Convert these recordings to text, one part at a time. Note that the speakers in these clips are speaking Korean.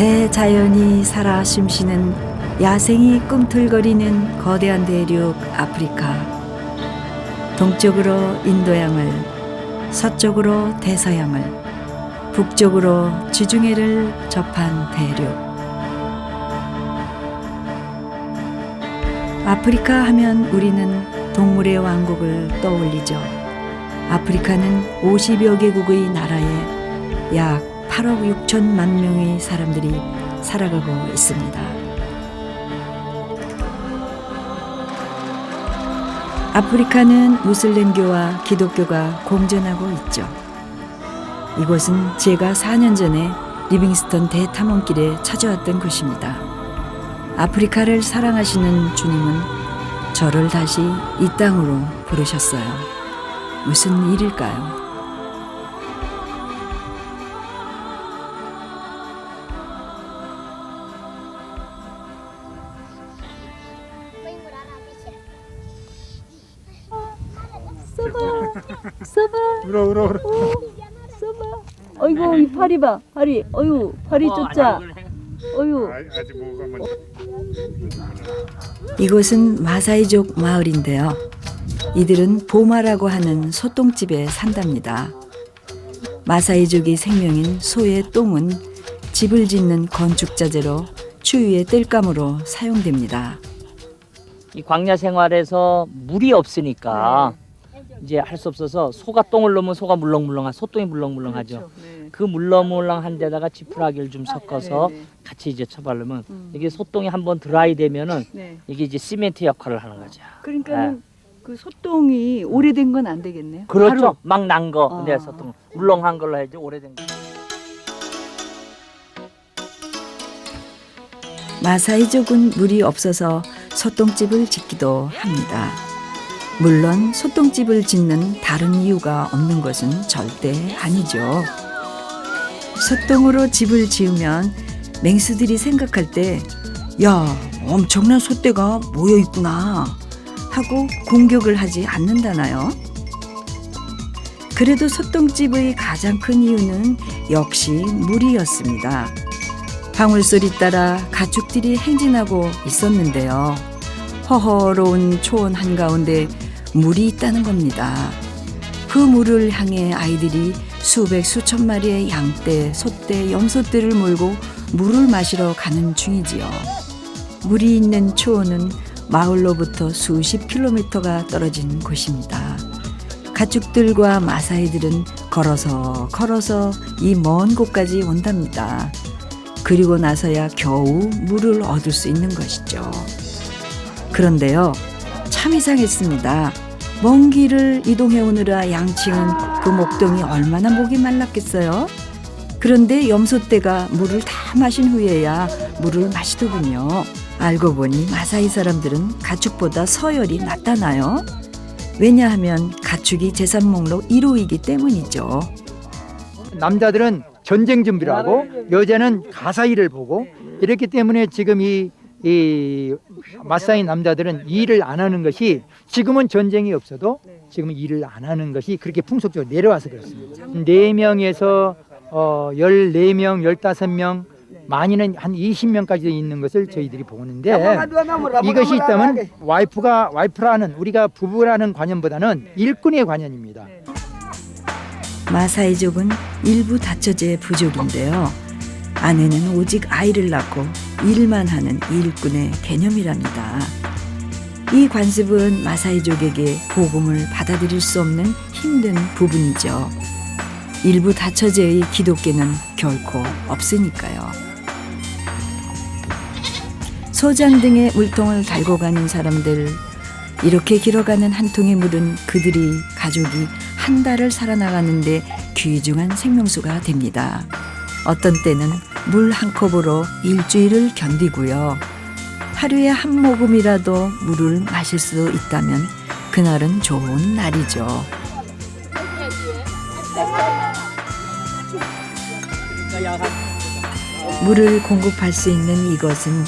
대자연이 살아 숨쉬는 야생이 꿈틀거리는 거대한 대륙 아프리카. 동쪽으로 인도양을, 서쪽으로 대서양을, 북쪽으로 지중해를 접한 대륙. 아프리카 하면 우리는 동물의 왕국을 떠올리죠. 아프리카는 50여 개국의 나라에 약 8억 6천만 명의 사람들이 살아가고 있습니다. 아프리카는 무슬림교와 기독교가 공존하고 있죠. 이곳은 제가 4년 전에 리빙스턴 대탐험길에 찾아왔던 곳입니다. 아프리카를 사랑하시는 주님은 저를 다시 이 땅으로 부르셨어요. 무슨 일일까요? 써봐. 울어. 써봐. 어이구 이 파리 봐. 파리. 어유 파리 쫓자. 어유. 아직 뭐가 먼저. 이곳은 마사이족 마을인데요. 이들은 보마라고 하는 소똥집에 산답니다. 마사이족의 생명인 소의 똥은 집을 짓는 건축자재로 추위의 땔감으로 사용됩니다. 이 광야 생활에서 물이 없으니까 이제 할 수 없어서 소가 똥을 넣으면 소가 물렁물렁한 소똥이 물렁물렁하죠. 그렇죠. 네. 그 물렁물렁한 데다가 지푸라기를 좀 섞어서 네, 네. 같이 이제 쳐바르면 이게 소똥이 한번 드라이 되면은 네. 이게 이제 시멘트 역할을 하는 거죠. 그러니까 그 소똥이 오래된 건 안 되겠네요. 그렇죠. 바로. 막 난 거. 근데 아. 소똥 물렁한 걸로 해야지 오래된 거. 마사이족은 물이 없어서 소똥집을 짓기도 합니다. 물론 소똥집을 짓는 다른 이유가 없는 것은 절대 아니죠. 소똥으로 집을 지으면 맹수들이 생각할 때 야, 엄청난 소떼가 모여 있구나 하고 공격을 하지 않는다나요? 그래도 소똥집의 가장 큰 이유는 역시 물이었습니다. 방울소리 따라 가축들이 행진하고 있었는데요. 허허로운 초원 한가운데 물이 있다는 겁니다. 그 물을 향해 아이들이 수백 수천 마리의 양떼, 소떼, 염소떼를 몰고 물을 마시러 가는 중이지요. 물이 있는 초원은 마을로부터 수십 킬로미터가 떨어진 곳입니다. 가축들과 마사이들은 걸어서 이 먼 곳까지 온답니다. 그리고 나서야 겨우 물을 얻을 수 있는 것이죠. 그런데요, 참 이상했습니다. 먼 길을 이동해 오느라 양치는 그 목동이 얼마나 목이 말랐겠어요? 그런데 염소떼가 물을 다 마신 후에야 물을 마시더군요. 알고 보니 마사이 사람들은 가축보다 서열이 낮다나요? 왜냐하면 가축이 재산 목록 1호이기 때문이죠. 남자들은 전쟁 준비를 하고 여자는 가사 일을 보고 이렇기 때문에 지금 이 마사이 남자들은 일을 안 하는 것이 지금은 전쟁이 없어도 지금은 일을 안 하는 것이 그렇게 풍속적으로 내려와서 그렇습니다. 4명에서 14명, 15명 많이는 한 20명까지 있는 것을 저희들이 보는데 이것이 있다면 와이프라는 우리가 부부라는 관념보다는 일꾼의 관념입니다. 마사이족은 일부 다처제 부족인데요. 아내는 오직 아이를 낳고 일만 하는 일꾼의 개념이랍니다. 이 관습은 마사이족에게 복음을 받아들일 수 없는 힘든 부분이죠. 일부 다처제의 기독교는 결코 없으니까요. 소장 등의 물통을 달고 가는 사람들, 이렇게 길어가는 한 통의 물은 그들이 가족이 한 달을 살아나가는데 귀중한 생명수가 됩니다. 어떤 때는 물 한 컵으로 일주일을 견디고요. 하루에 한 모금이라도 물을 마실 수 있다면 그날은 좋은 날이죠. 물을 공급할 수 있는 이것은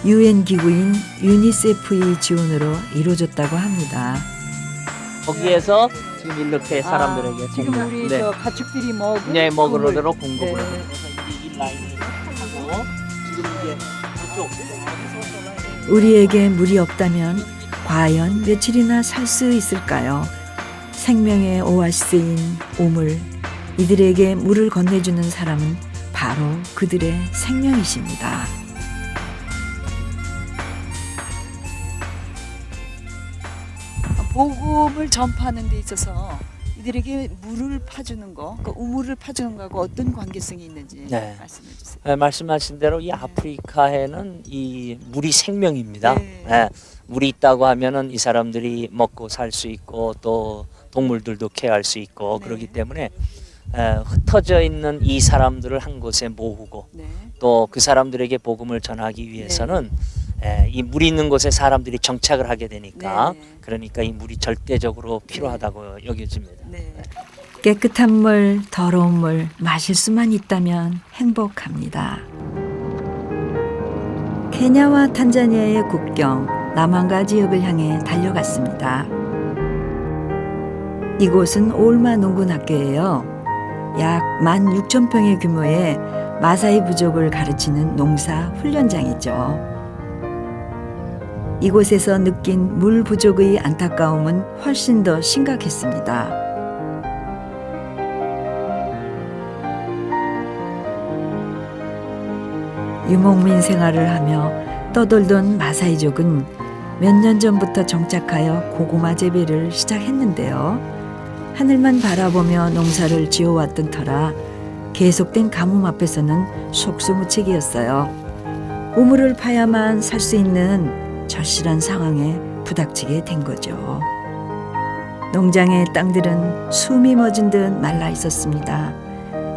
UN 기구인 유니세프의 지원으로 이루어졌다고 합니다. 거기에서 지금 이렇게 사람들에게 지금 우리 저 가축들이 먹은 네, 먹으러 국물. 공급을 네. 하는 그래서 이 라인이 지금 이제 이쪽 우리에게 물이 없다면 과연 며칠이나 살 수 있을까요? 생명의 오아시스인 우물, 이들에게 물을 건네주는 사람은 바로 그들의 생명이십니다. 복음을 전파하는 데 있어서 이들에게 물을 파주는 거, 그 우물을 파주는 거하고 어떤 관계성이 있는지 네. 말씀해 주세요. 네, 말씀하신 대로 이 아프리카에는 이 물이 생명입니다. 네. 네, 물이 있다고 하면은 이 사람들이 먹고 살 수 있고 또 동물들도 케어할 수 있고 네. 그렇기 때문에 흩어져 있는 이 사람들을 한 곳에 모으고 네. 또 그 사람들에게 복음을 전하기 위해서는 이 물 있는 곳에 사람들이 정착을 하게 되니까 네. 그러니까 이 물이 절대적으로 필요하다고 여겨집니다. 네. 깨끗한 물, 더러운 물 마실 수만 있다면 행복합니다. 케냐와 탄자니아의 국경 남한가 지역을 향해 달려갔습니다. 이곳은 올마 농군학교예요. 약 16,000평의 규모의 마사이 부족을 가르치는 농사 훈련장이죠. 이곳에서 느낀 물 부족의 안타까움은 훨씬 더 심각했습니다. 유목민 생활을 하며 떠돌던 마사이족은 몇 년 전부터 정착하여 고구마 재배를 시작했는데요. 하늘만 바라보며 농사를 지어왔던 터라 계속된 가뭄 앞에서는 속수무책이었어요. 우물을 파야만 살 수 있는 절실한 상황에 부닥치게 된 거죠. 농장의 땅들은 숨이 멎은 듯 말라 있었습니다.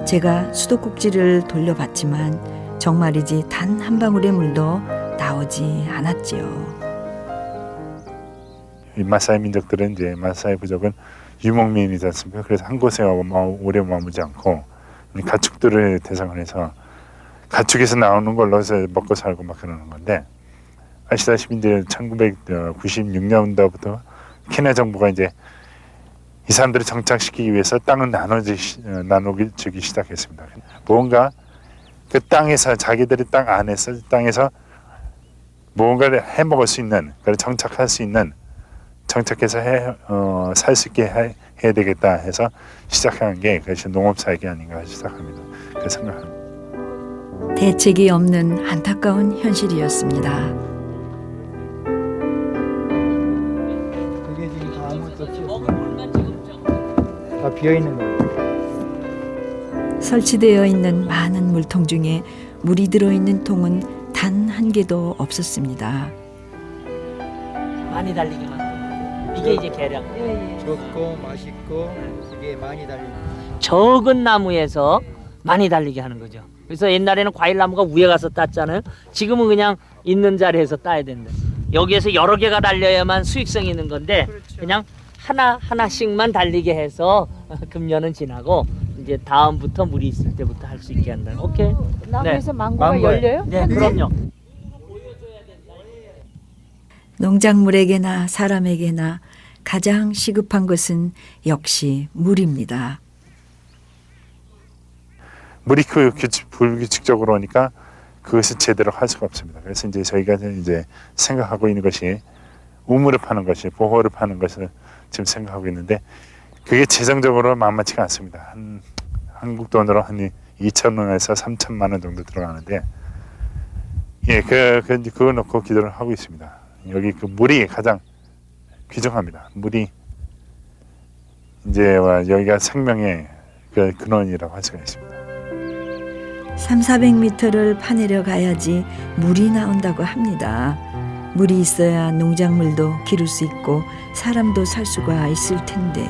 제가 수도꼭지를 돌려봤지만 정말이지 단 한 방울의 물도 나오지 않았지요. 이 마사이 민족들은 이제 마사이 부족은 유목민이지 않습니까? 그래서 한 곳에 오래 머무지 않고 가축들을 대상으로 해서 가축에서 나오는 걸로 해서 먹고 살고 막 그러는 건데 아시다시피 이제 1996년도부터 케냐 정부가 이제 이 사람들을 정착시키기 위해서 땅을 나누기 시작했습니다. 뭔가 그 땅에서 자기들의 땅 안에서 땅에서 무언가를 해 먹을 수 있는, 정착할 수 있는, 정착해서 살 수 있게 해야 되겠다 해서 시작한 게 그것이 농업사역이 아닌가 시작합니다. 그 생각합니다. 대책이 없는 안타까운 현실이었습니다. 그게 지금 다 아무것도 다 비어 있는 거예요. 설치되어 있는 많은 물통 중에 물이 들어있는 통은 단 한 개도 없었습니다. 많이 달리기만 하고 이게 이제 계량. 적고 맛있고 이게 많이 달리는. 적은 나무에서 많이 달리게 하는 거죠. 그래서 옛날에는 과일 나무가 위에 가서 땄잖아요. 지금은 그냥 있는 자리에서 따야 된다. 여기에서 여러 개가 달려야만 수익성이 있는 건데 그냥 하나씩만 달리게 해서 금년은 지나고 이제 다음부터 물이 있을 때부터 할 수 있게 한다. 오케이. 나무에서 망고가 망고예요. 열려요? 네, 그럼요. 농작물에게나 사람에게나 가장 시급한 것은 역시 물입니다. 물이 불규칙적으로 오니까 그것을 제대로 할 수가 없습니다. 그래서 이제 저희가 이제 생각하고 있는 것이 우물을 파는 것이 보호를 파는 것을 지금 생각하고 있는데 그게 재정적으로 만만치가 않습니다. 한국 돈으로 한 2,000원에서 3,000만 원 정도 들어가는데 그거 놓고 기도를 하고 있습니다. 여기 그 물이 가장 귀중합니다. 물이 이제 여기가 생명의 그 근원이라고 할 수가 있습니다. 300~400m를 파내려 가야지 물이 나온다고 합니다. 물이 있어야 농작물도 기를 수 있고 사람도 살 수가 있을 텐데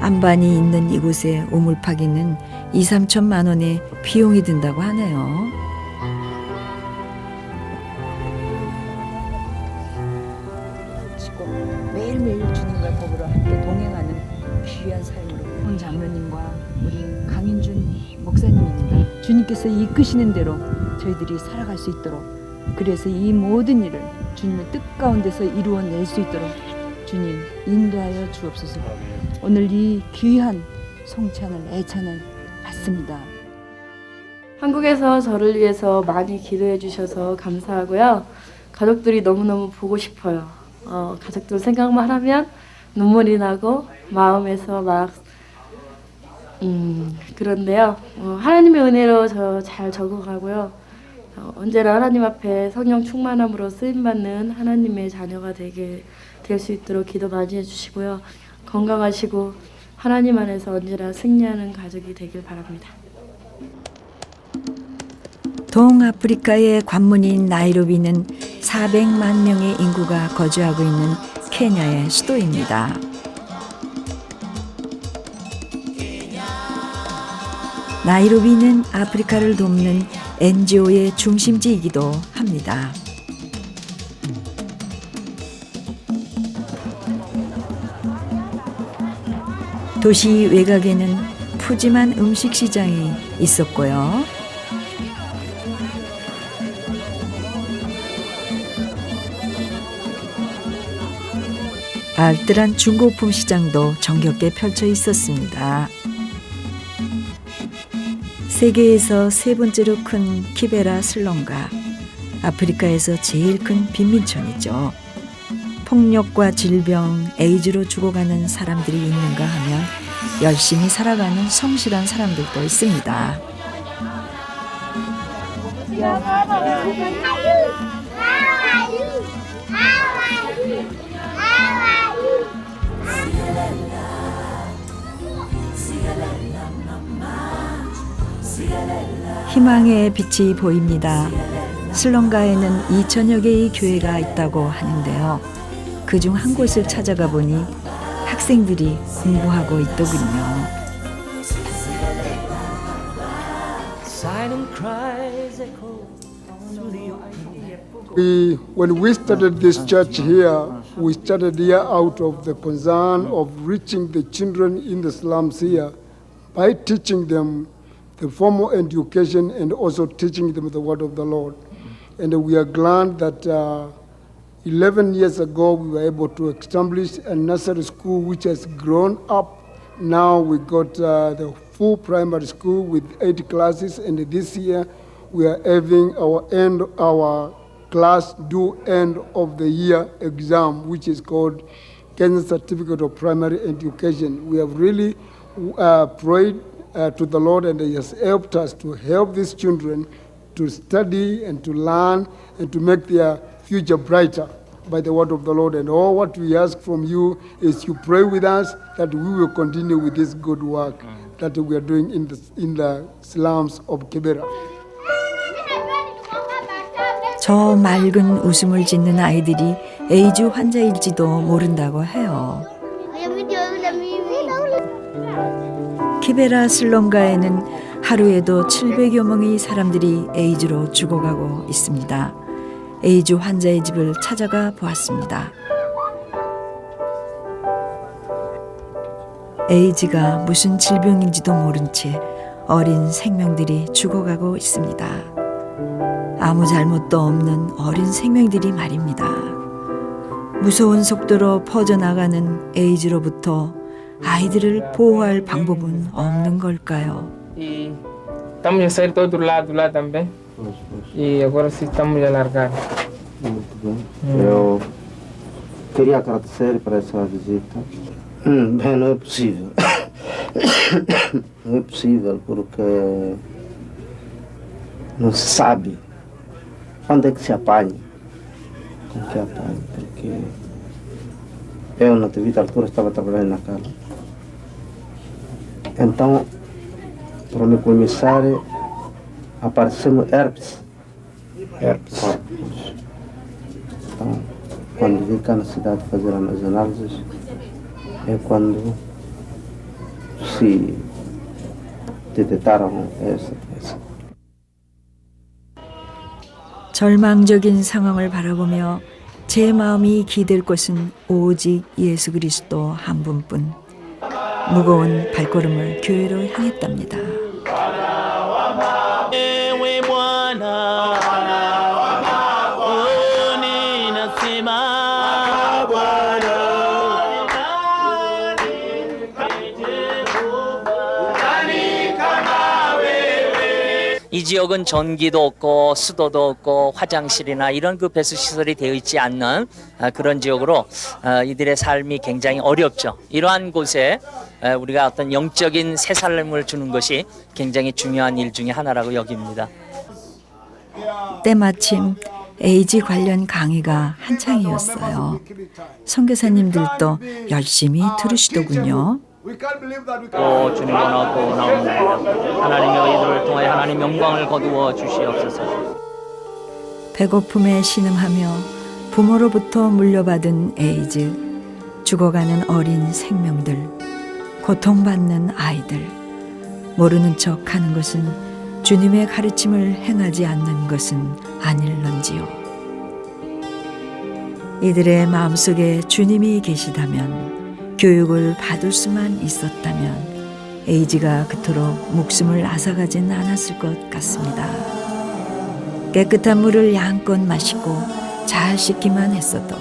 안반이 있는 이곳에 우물 파기는 2~3천만 원의 비용이 든다고 하네요. 매일매일 주님과 더불어 함께 동행하는 귀한 삶으로 온 장로님과 우리 강인준 목사님입니다. 주님께서 이끄시는 대로 저희들이 살아갈 수 있도록 그래서 이 모든 일을 주님의 뜻 가운데서 이루어낼 수 있도록 주님 인도하여 주옵소서. 오늘 이 귀한 송찬을 애찬을 받습니다. 한국에서 저를 위해서 많이 기도해 주셔서 감사하고요. 가족들이 너무너무 보고 싶어요. 가족들 생각만 하면 눈물이 나고 마음에서 막 그런데요. 하나님의 은혜로 저 잘 적어가고요. 언제나 하나님 앞에 성령 충만함으로 쓰임받는 하나님의 자녀가 되게 될 수 있도록 기도 많이 해주시고요. 건강하시고 하나님 안에서 언제나 승리하는 가족이 되길 바랍니다. 동아프리카의 관문인 나이로비는 400만 명의 인구가 거주하고 있는 케냐의 수도입니다. 나이로비는 아프리카를 돕는 NGO의 중심지이기도 합니다. 도시 외곽에는 푸짐한 음식 시장이 있었고요. 알뜰한 중고품 시장도 정겹게 펼쳐 있었습니다. 세계에서 세 번째로 큰 키베라 슬럼가, 아프리카에서 제일 큰 빈민촌이죠. 폭력과 질병, 에이즈로 죽어가는 사람들이 있는가 하면 열심히 살아가는 성실한 사람들도 있습니다. 희망의 빛이 보입니다. 슬럼가에는 2,000여 개의 교회가 있다고 하는데요. 그중 한 곳을 찾아가 보니 학생들이 공부하고 있더군요. When we started this church here, we started here out of the concern of reaching the children in the slums here by teaching them the formal education and also teaching them the word of the Lord. And we are glad that 11 years ago we were able to establish a nursery school which has grown up. Now we got the full primary school with 8 classes, and this year we are having our class due end of the year exam, which is called Kenya Certificate of Primary Education. We have really prayed to the Lord, and He has helped us to help these children to study and to learn and to make their future brighter by the word of the Lord. And all what we ask from you is you pray with us that we will continue with this good work that we are doing in the slums of Kibera. 저 맑은 웃음을 짓는 아이들이 에이즈 환자일지도 모른다고 해요. 키베라 슬럼가에는 하루에도 700여 명의 사람들이 에이즈로 죽어가고 있습니다. 에이즈 환자의 집을 찾아가 보았습니다. 에이즈가 무슨 질병인지도 모른 채 어린 생명들이 죽어가고 있습니다. 아무 잘못도 없는 어린 생명들이 말입니다. 무서운 속도로 퍼져나가는 에이즈로부터 아이들을 보호할 방법은 없는 걸까요? Estamos a sair todo lado lá também. E agora sim estamos a largar. Muito bem. Eu queria agradecer por essa visita. Bem, não é possível. Não é possível porque não se sabe quando é que se apanha. Como que apanha? Porque eu, na devida altura, estava trabalhando na casa. Então, para me conhecer, apareceu herpes. Herpes. Então, quando vim cá na cidade fazer as análises, é quando se detectaram essa doença. 절망적인 상황을 바라보며 제 마음이 기댈 곳은 오직 예수 그리스도 한 분뿐. 무거운 발걸음을 교회로 향했답니다. 이 지역은 전기도 없고 수도도 없고 화장실이나 이런 그 배수 시설이 되어 있지 않는 그런 지역으로 이들의 삶이 굉장히 어렵죠. 이러한 곳에 우리가 어떤 영적인 새살림을 주는 것이 굉장히 중요한 일 중에 하나라고 여깁니다. 때마침 에이즈 관련 강의가 한창이었어요. 선교사님들도 열심히 들으시더군요. 또 주님 번호 또 나옵니다. 하나님의 이들을 통하여 하나님 영광을 거두어 주시옵소서. 배고픔에 신음하며 부모로부터 물려받은 에이즈, 죽어가는 어린 생명들, 고통받는 아이들, 모르는 척 하는 것은 주님의 가르침을 행하지 않는 것은 아닐런지요. 이들의 마음속에 주님이 계시다면, 교육을 받을 수만 있었다면 에이지가 그토록 목숨을 앗아가진 않았을 것 같습니다. 깨끗한 물을 양껏 마시고 잘 씻기만 했어도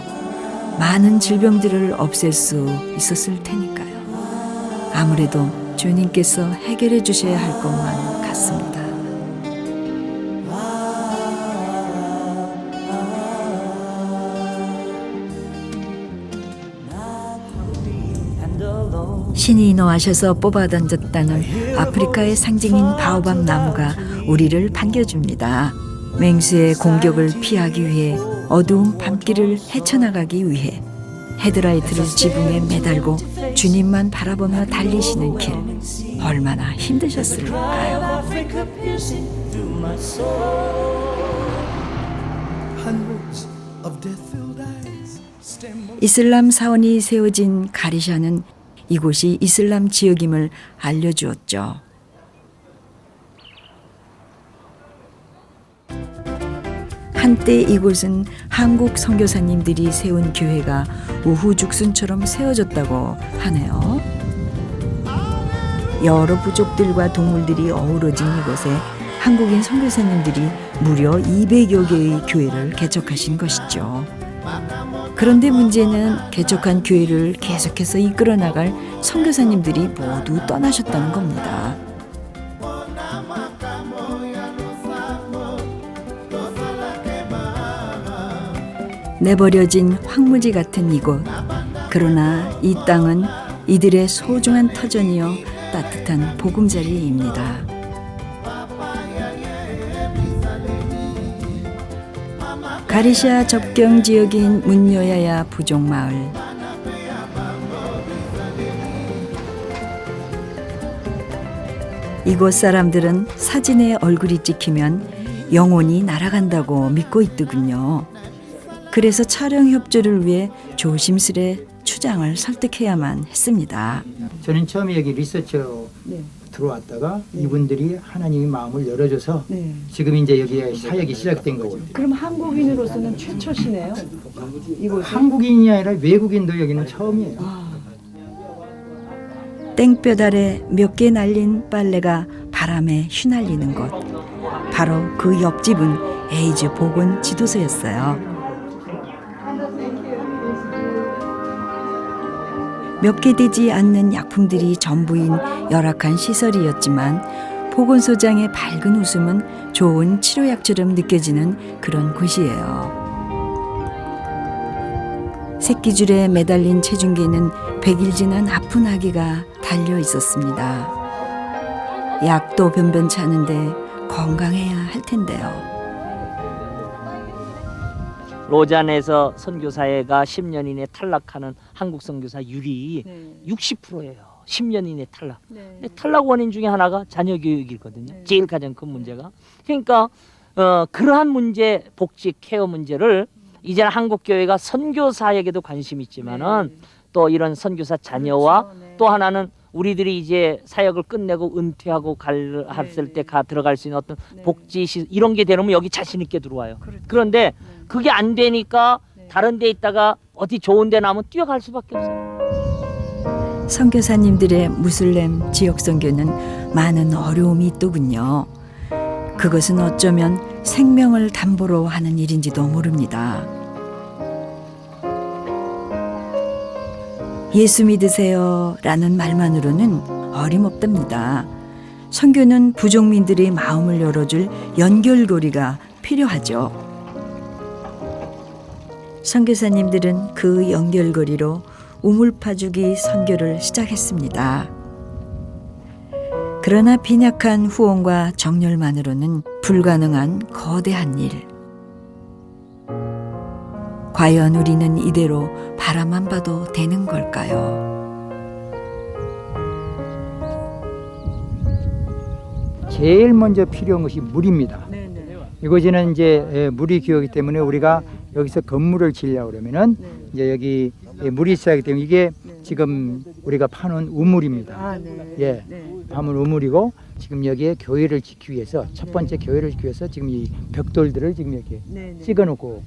많은 질병들을 없앨 수 있었을 테니까요. 아무래도 주님께서 해결해 주셔야 할 것만 같습니다. 신이 인도하셔서 뽑아 던졌다는 아프리카의 상징인 바오밥 나무가 우리를 반겨줍니다. 맹수의 공격을 피하기 위해 어두운 밤길을 헤쳐나가기 위해 헤드라이트를 지붕에 매달고 주님만 바라보며 달리시는 길, 얼마나 힘드셨을까요? 이슬람 사원이 세워진 가리샤는 이곳이 이슬람 지역임을 알려주었죠. 한때 이곳은 한국 선교사님들이 세운 교회가 우후죽순처럼 세워졌다고 하네요. 여러 부족들과 동물들이 어우러진 이곳에 한국인 선교사님들이 무려 200여 개의 교회를 개척하신 것이죠. 그런데 문제는 개척한 교회를 계속해서 이끌어 나갈 선교사님들이 모두 떠나셨다는 겁니다. 내버려진 황무지 같은 이곳. 그러나 이 땅은 이들의 소중한 터전이요 따뜻한 보금자리입니다. 가리샤 접경 지역인 문요야야 부족마을. 이곳 사람들은 사진에 얼굴이 찍히면 영혼이 날아간다고 믿고 있더군요. 그래서 촬영 협조를 위해 조심스레 추장을 설득해야만 했습니다. 저는 처음에 여기 리서처로 들어왔다가 이분들이 하나님의 마음을 열어줘서 지금 이제 여기에 사역이 시작된 거거든요. 그럼 한국인으로서는 최초시네요. 이곳 한국인이 아니라 외국인도 여기는 처음이에요. 땡볕 아래 몇 개 날린 빨래가 바람에 휘날리는 곳. 바로 그 옆집은 에이즈 보건 지도소였어요. 몇 개 되지 않는 약품들이 전부인 열악한 시설이었지만 보건소장의 밝은 웃음은 좋은 치료약처럼 느껴지는 그런 곳이에요. 새끼줄에 매달린 체중계는 100일 지난 아픈 아기가 달려 있었습니다. 약도 변변치 않은데 건강해야 할 텐데요. 로잔에서 선교사회가 10년 이내 탈락하는 한국 선교사율이 60%예요. 10년 이내 탈락. 근데 탈락 원인 중에 하나가 자녀 교육이거든요. 제일 가장 큰 문제가. 그러니까 그러한 문제, 복지 케어 문제를 이제는 한국 교회가 선교사에게도 관심이 있지만은 또 이런 선교사 자녀와 또 하나는 우리들이 이제 사역을 끝내고 은퇴하고 갔을 때 들어갈 수 있는 어떤 복지 시설 이런 게 되면 여기 자신 있게 들어와요. 그런데 그게 안 되니까 다른 데 있다가 어디 좋은 데 나면 뛰어갈 수밖에 없어요. 선교사님들의 무슬림 지역 선교는 많은 어려움이 있더군요. 그것은 어쩌면 생명을 담보로 하는 일인지도 모릅니다. 예수 믿으세요 라는 말만으로는 어림없답니다. 선교는 부족민들의 마음을 열어줄 연결고리가 필요하죠. 선교사님들은 그 연결고리로 우물파주기 선교를 시작했습니다. 그러나 빈약한 후원과 정열만으로는 불가능한 거대한 일. 과연 우리는 이대로 바라만 봐도 되는 걸까요? 제일 먼저 필요한 것이 물입니다. 이곳에는 이제 물이 기울기 때문에 우리가 여기서 건물을 지으려고 그러면은 이제 여기 물이 있어야 하기 때문에 이게 지금 우리가 파는 우물입니다. 예, 파는 우물이고 지금 여기에 교회를 짓기 위해서 첫 번째 교회를 짓기 위해서 지금 이 벽돌들을 지금 이렇게 찍어놓고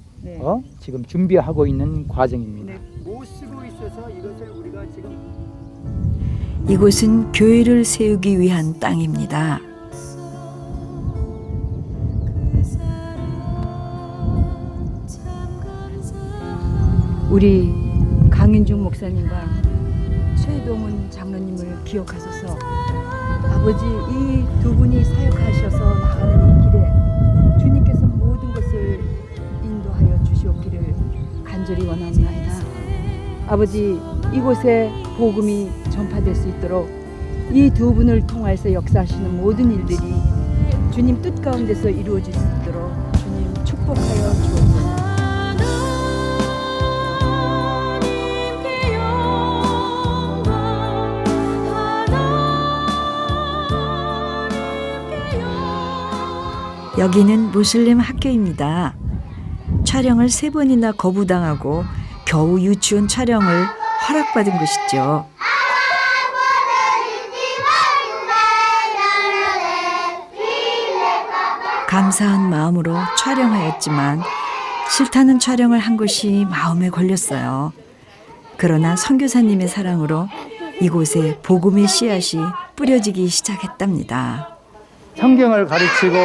지금 준비하고 있는 과정입니다. 못 쓰고 있어서 이것을 우리가 지금 이곳은 교회를 세우기 위한 땅입니다. 우리 강인중 목사님과 최동훈 장로님을 기억하소서. 아버지, 이 두 분이 사역하셔서 나가는 이 길에 주님께서 모든 것을 인도하여 주시옵기를 간절히 원합니다. 아버지, 이곳에 복음이 전파될 수 있도록 이 두 분을 통해서 역사하시는 모든 일들이 주님 뜻 가운데서 이루어질 수 있도록 주님 축복하여 주옵소서. 여기는 무슬림 학교입니다. 촬영을 3번이나 거부당하고 겨우 유치원 촬영을 허락받은 곳이죠. 감사한 마음으로 촬영하였지만 싫다는 촬영을 한 것이 마음에 걸렸어요. 그러나 선교사님의 사랑으로 이곳에 복음의 씨앗이 뿌려지기 시작했답니다. 성경을 가르치고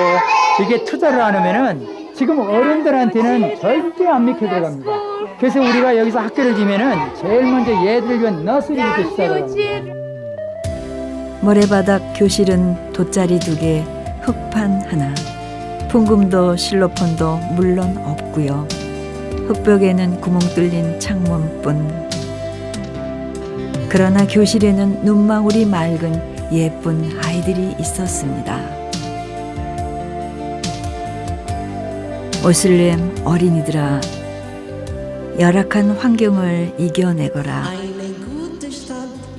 이게 투자를 안 하면은 지금 어른들한테는 절대 안 믿게 들어갑니다. 그래서 우리가 여기서 학교를 지면은 제일 먼저 얘들을 위한 너스리부터 시작을 합니다. 모래바닥 교실은 돗자리 2개, 흙판 하나, 풍금도 실로폰도 물론 없고요. 흙벽에는 구멍 뚫린 창문뿐. 그러나 교실에는 눈망울이 맑은 예쁜 아이들이 있었습니다. 모슬렘 어린이들아, 열악한 환경을 이겨내거라.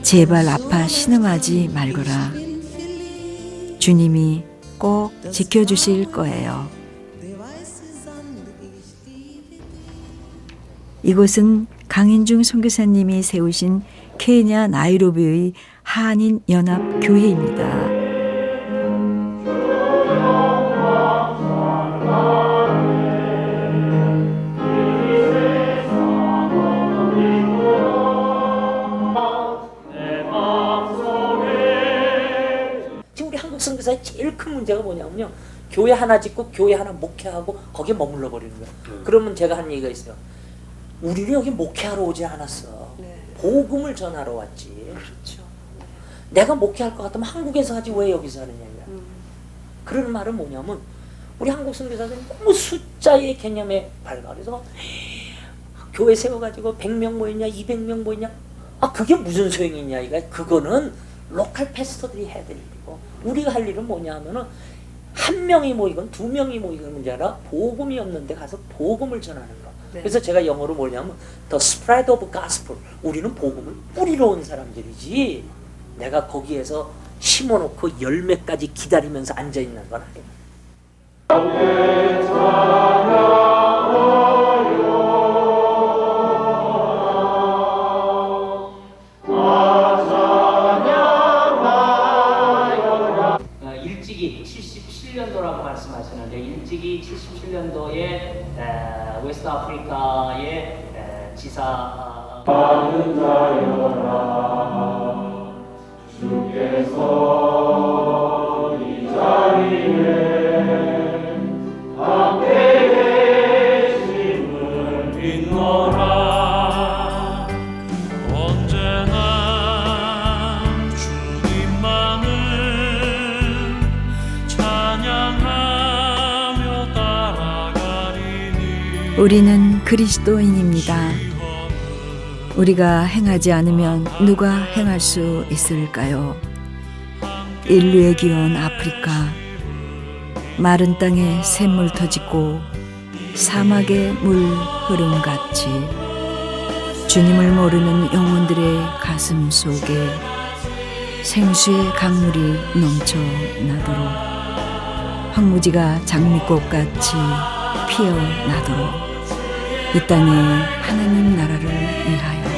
제발 아파 신음하지 말거라. 주님이 꼭 지켜주실 거예요. 이곳은 강인중 선교사님이 세우신 케냐 나이로비의 한인 연합 교회입니다. 지금 우리 한국 선교사의 제일 큰 문제가 뭐냐면요, 교회 하나 짓고 교회 하나 목회하고 거기에 머물러 버리는 거예요. 그러면 제가 한 얘기가 있어요. 우리는 여기 목회하러 오지 않았어. 복음을 전하러 왔지. 그렇죠. 내가 목회할 것 같으면 한국에서 하지 왜 여기서 하느냐. 그런 말은 뭐냐면 우리 한국 선교사들은 너무 숫자의 개념에 밝아. 그래서 교회 세워가지고 100명 모였냐 200명 모였냐, 그게 무슨 소용이 있냐. 그거는 로컬 패스터들이 해야 될 일이고, 우리가 할 일은 뭐냐 하면은 한 명이 모이건 2명이 모이건 문제 아니라 복음이 없는데 가서 복음을 전하는 거. 그래서 제가 영어로 뭐냐면 The spread of gospel. 우리는 복음을 뿌리러 온 사람들이지 내가 거기에서 심어놓고 열매까지 기다리면서 앉아있는 건 아니에요. 일찍이 77년도라고 말씀하시는데, 일찍이 77년도에 웨스트 아프리카의 지사 받은 자여라, 주께서 이 자리에 함께 계심을 믿노라. 언제나 주님만을 우리는 그리스도인입니다. 우리가 행하지 않으면 누가 행할 수 있을까요? 인류의 기원 아프리카, 마른 땅에 샘물 터지고 사막의 물 흐름같이 주님을 모르는 영혼들의 가슴 속에 생수의 강물이 넘쳐나도록, 황무지가 장미꽃같이 피어나도록 이 땅에 하나님 나라를 위하여